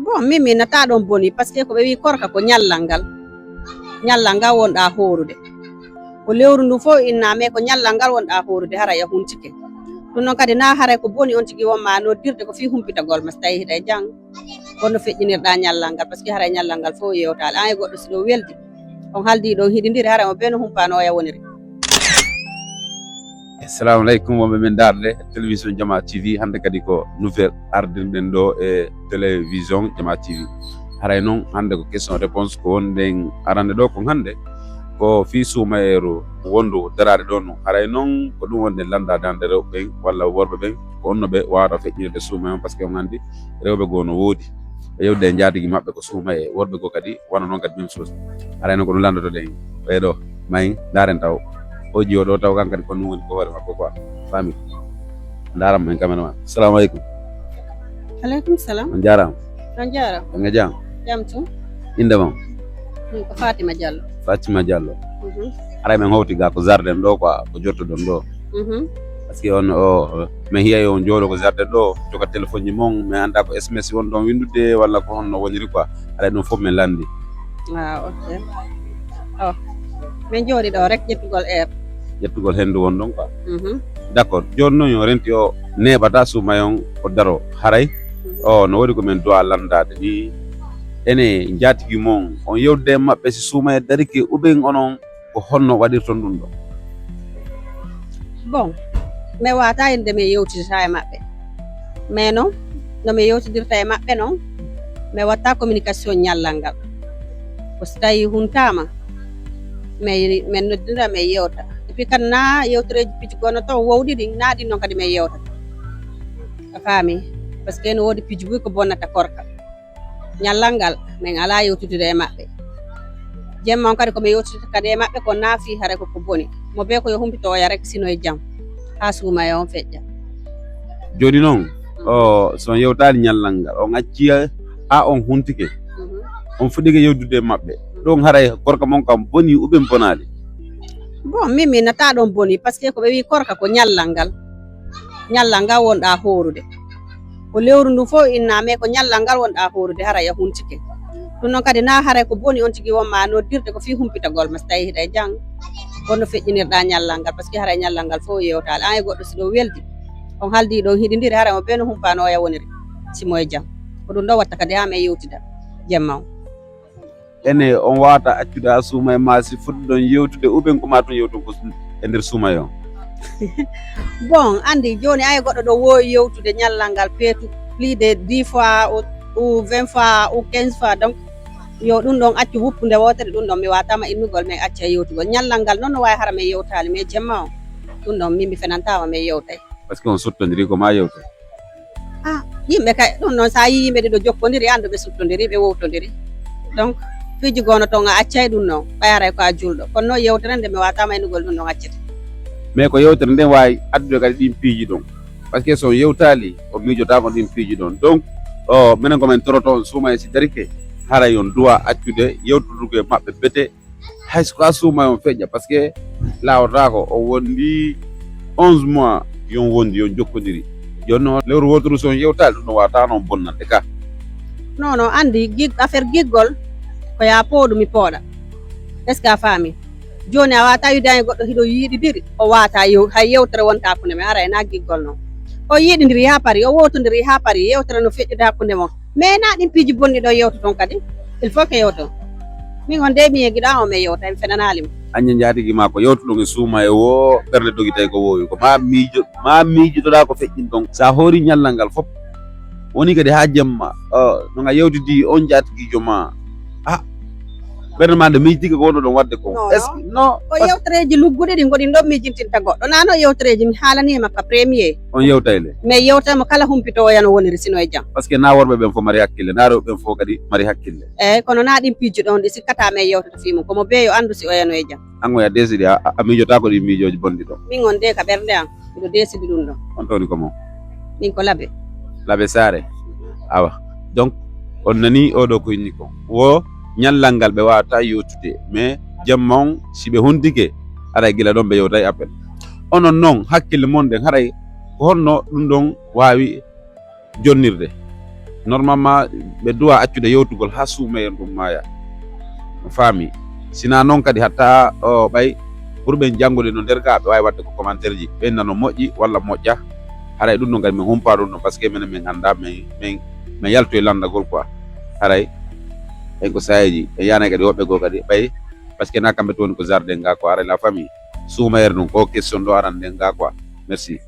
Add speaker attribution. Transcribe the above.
Speaker 1: bon min mi nata ɗon boni par ce que ko ɓe wi korka ko ñallal ngal wonɗa horude ko lewru ndu fof inname ko ñallal ngal wonɗa horude hara ya huntike ɗum noon kadi na haray ko boni on tigui wonma noddirde ko fi humpitagol ma so tawi hiɗa jang wonno feƴƴinirɗa ñallal ngal par ce que haray ñallal ngal fof yewtale an e goɗɗo siɗo weldi on haldi ɗon hiɗidiri haray o ɓe no humpanoya woniri.
Speaker 2: Assalamu aleykum wonɓe men darde télévision Jama TV hande kadi ko nouvelle ardirɗen ɗo e télévision Jama TV haray noon hande ko question réponse ko wonɗen arande ɗo ko hande ko fi suumayeru wondu darade ɗon haray noon ko ɗum wonde landade hande rewɓe ɓen walla worɓe ɓen ko onno ɓe wawata feƴƴirde suuma on par ce que on andi rewɓe goo no woodi e yewde e jaadigui mabɓe ko suumaye worɓe goo kadi wona noon kadi même chose haray noon ko ɗum landotoɗen ɓeɗo mayi daren taw o jiyo ɗo taw kankadi ko ɗum woni ko hoore makko quoi fami daram men cameraman. Assalamu aleykum.
Speaker 1: Aleykum salam.
Speaker 2: On jarama.
Speaker 1: On jarama.
Speaker 2: On jam.
Speaker 1: Jam tum.
Speaker 2: Inde mam?
Speaker 1: Ko Fatima Diallo.
Speaker 2: Fatima Diallo. Haray men hawti ga ko jardin ɗo quoi ko jottoɗon ɗo par ce que on o min hiya on jooɗo ko jardin ɗo joga téléphone ji mon mi anda ko SMS won ɗon windude walla ko honno woniri quoi haray ɗum fof min landi.
Speaker 1: Ok min jooɗi ɗo rek ƴettugol air
Speaker 2: ƴettugol hendu won ɗon quoi d' accord joni noon yo renti o neɓata suumayon o daro haray o no waɗi komin dowa landade ni ene jaatigui mon on yewde mabɓe si suumaye darike uɓen onon ko honno waɗirton ɗum ɗo.
Speaker 1: Bon mi wata inde mi yewtidata e mabɓe mais noon nomi yewtidirta e mabɓe noon mi watta communication ñallal ngal ko so tawi huntama min noddira min yewta et puis kadi na yewtereji piji gonno taw wowɗi ɗin na ɗin noon kadi min yewtata a faami par ce que ne woodi piji buy ko bonnata korka ñallal ngal min ala yewtitude e mabɓe jemma on kadi komi yewtidata kadi e mabɓe ko naafi haray koko boni mo be ko yo humpitoya rek sino e jaam ha suumay on feƴƴa.
Speaker 2: Joni noon o so yewtali ñallal ngal on acci ha on huntike on fuɗɗike yewdude e mabɓe ɗon haray korka mon kam boni uɓen bonali.
Speaker 1: Bon min mi nata ɗon boni par ce que ko ɓe wi korka ko ñallal ngal wonɗa horude ko lewru ndu fof inname ko ñallal ngal wonɗa horude hara ya huntike ɗum noon kadi na haray ko boni on tigui wonma noddirde ko fi humpitagol ma so tawi hiɗa jang wonno feƴƴinirɗa ñallal ngal par ce que haray ñallal ngal fof yewtale an e goɗɗo siɗo weldi on haldi ɗon hiɗidiri haray mo ɓe no humpanoya woniri simo e jaam ko ɗum ɗo watta kadi ha min yewtida jemma o.
Speaker 2: Ene on wawata accude ha suumay ma si fuɗɗi ɗon yewtude uɓen koma toon yewton ko e nder suumay on.
Speaker 1: Bon andi joni ay goɗɗo ɗo wowi yewtude ñallal ngal peetu plus de 10 fois ou 20 fois ou 15 fois donc yo ɗum ɗon accu wuppude wotere ɗum ɗon mi watama innugol min acca yewtugol ñallal ngal noon no wawi hara min yewtali mais jemma o ɗum ɗon min mi fenantama min yewtay
Speaker 2: par ce que on suttodiri ko ma yewte
Speaker 1: yimɓe kay ɗum noon sa yi yimɓe ɗiɗo jokkodiri andu ɓe suttodiri ɓe wowtodiri donc fiji gono toon a accay ɗum noon ɓay haray ko a julɗo kono noon yewtere nde mi watama innugol ɗum ɗon accete
Speaker 2: mais ko yewtere nden wawi addude kadi ɗin piiji ɗon par ce que so yewtali o miijotama ɗin piiji ɗon donc o minen komin toroto on suumaye si darike haray on duwa accude yewtudugo e mabɓe beete hayso ka suumaye on feƴƴa par ce que lawotako o wondi 11 mois yon wondi yon jokkodiri joni noon lewru wotoru son yewtali ɗum no wawata noon bonnande ka.
Speaker 1: Non andi affaire giggol ko ya pooɗumi pooɗa est ce que a faami joni a wata widani goɗɗo hiɗo yiiɗidiri o wata hay yewtere wonta hakkude men ara na giggol noon o yiiɗidiri ha paari o wowtodiri ha paari yewtere no feƴƴude hakkude mon mais na ɗin piiji bonni ɗo yewta toon kadi il faut que yewton min on nde mi yeguiɗa o min yewta mi fenanalima.
Speaker 2: Aña jaatigui ma ko yewtuɗon e suuma e wo ɓerde dogi tawi ko wowi ko ma miijotoɗa ko feƴƴin ɗon sa hoori ñallal ngal fof woni kadi ha jemma noga yewtidi on jaatiguijo ma ɓerde ma nde miijtiga ko wonno ɗon wadde ko est ce que non
Speaker 1: o yewtereji lugguɗe ɗi goɗin ɗon mijintinta goɗɗo nano yewtereji mi haalanima ka premier
Speaker 2: on yewtayle
Speaker 1: mais yewtama kala humpitowo yano woniri sino e jaam
Speaker 2: par ce que na worɓe ɓen fof mari hakkille na rewɓe ɓen fof kadi mari hakkille
Speaker 1: eyyi kono na ɗin piiji ɗon ɗi sikkata men yewtata fimum komo beeyo andu si o yano e jaam
Speaker 2: an o ya décidi a miijotako ɗin miijoji bonɗi ɗon
Speaker 1: min on de ka ɓerde am miɗo décidi ɗum ɗon
Speaker 2: on tawni comment
Speaker 1: min ko laaɓe
Speaker 2: saare awa donc on nani oɗo ko inni ko wo ñallal ngal ɓe wawata yewtude mais jemma on si ɓe hundike haray gila ɗon ɓe yewtay appel onon noon hakkille mon ɗen haray ko honno ɗum ɗon wawi jonnirde normalement ɓe duwa accude yewtugol ha suumayen ɗum maya faami sina noon kadi hatta ɓay ɓurɓen janngude no nder ga ɓe wawi wadde ko commentaire ji ɓen nano moƴƴi walla moƴƴa haray ɗum ɗo kadi min humpa ɗum ɗo par ce que minen min anda min yalto e landagol quoi haray en ko sayiji e yanay kadi woɓɓe goo kadi ɓay par ce que na kamɓe tooni ko jardin ga quoi haray la famille suumayere ɗum ko question ɗo aran nden ga quoi merci